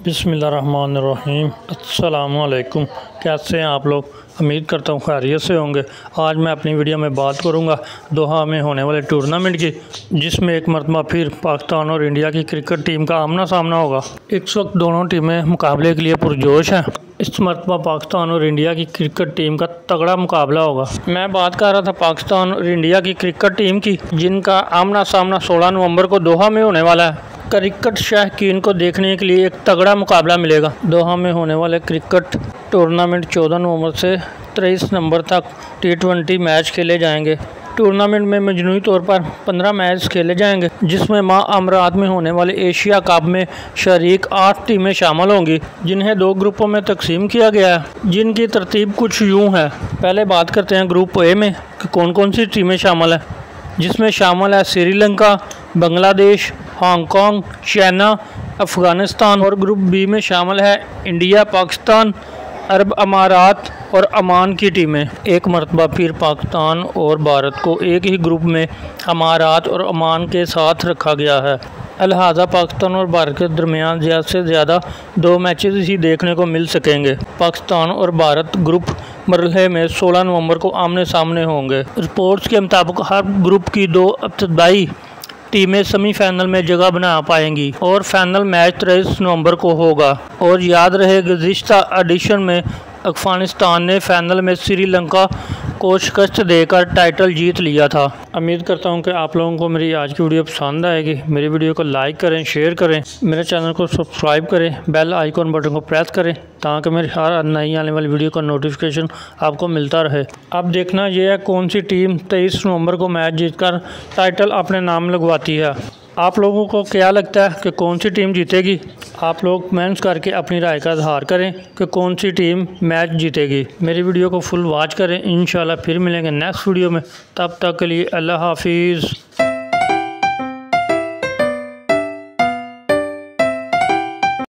बिस्मिल्लाहिर्रहमानिर्रहीम। अस्सलामुअलैकुम। कैसे हैं आप लोग? उम्मीद करता हूँ खैरियत से होंगे। आज मैं अपनी वीडियो में बात करूँगा दोहा में होने वाले टूर्नामेंट की, जिसमें एक मरतबा फिर पाकिस्तान और इंडिया की क्रिकेट टीम का आमना सामना होगा। इस वक्त दोनों टीमें मुकाबले के लिए पुरजोश हैं। इस मरतबा पाकिस्तान और इंडिया की क्रिकेट टीम का तगड़ा मुकाबला होगा। मैं बात कर रहा था पाकिस्तान और इंडिया की क्रिकेट टीम की, जिनका आमना सामना 16 नवंबर को दोहा में होने वाला है। क्रिकेट शौकीन को देखने के लिए एक तगड़ा मुकाबला मिलेगा। दोहा में होने वाले क्रिकेट टूर्नामेंट 14 नवंबर से 23 नवंबर तक T20 मैच खेले जाएंगे। टूर्नामेंट में मजमूई तौर पर 15 मैच खेले जाएंगे, जिसमें माह अमरात में होने वाले एशिया कप में शरीक 8 टीमें शामिल होंगी, जिन्हें 2 ग्रुपों में तकसीम किया गया है, जिनकी तरतीब कुछ यूँ है। पहले बात करते हैं ग्रुप ए में कि कौन कौन सी टीमें शामिल हैं, जिसमें शामिल है श्रीलंका, बांग्लादेश, हांगकांग, चाइना, अफ़गानिस्तान। और ग्रुप बी में शामिल है इंडिया, पाकिस्तान, अरब अमारात और अमान की टीमें। एक मरतबा फिर पाकिस्तान और भारत को एक ही ग्रुप में अमारात और अमान के साथ रखा गया है। लिहाजा पाकिस्तान और भारत के दरमियान ज़्यादा से ज़्यादा 2 मैचेस ही देखने को मिल सकेंगे। पाकिस्तान और भारत ग्रुप मरहले में 16 नवंबर को आमने सामने होंगे। रिपोर्ट्स के मुताबिक हर ग्रुप की 2 इब्तदाई टीमें सेमीफाइनल में जगह बना पाएंगी और फाइनल मैच 23 नवंबर को होगा। और याद रहे, गुज़िश्ता एडिशन में अफ़गानिस्तान ने फाइनल में श्रीलंका को शिकस्त देकर टाइटल जीत लिया था। उम्मीद करता हूं कि आप लोगों को मेरी आज की वीडियो पसंद आएगी। मेरी वीडियो को लाइक करें, शेयर करें, मेरे चैनल को सब्सक्राइब करें, बेल आइकॉन बटन को प्रेस करें, ताकि मेरी हर नई आने वाली वीडियो का नोटिफिकेशन आपको मिलता रहे। अब देखना यह है कौन सी टीम 23 नवंबर को मैच जीतकर टाइटल अपने नाम लगवाती है। आप लोगों को क्या लगता है कि कौन सी टीम जीतेगी? आप लोग कमेंट्स करके अपनी राय का इज़हार करें कि कौन सी टीम मैच जीतेगी। मेरी वीडियो को फुल वॉच करें। इंशाल्लाह फिर मिलेंगे नेक्स्ट वीडियो में। तब तक के लिए अल्लाह हाफिज़।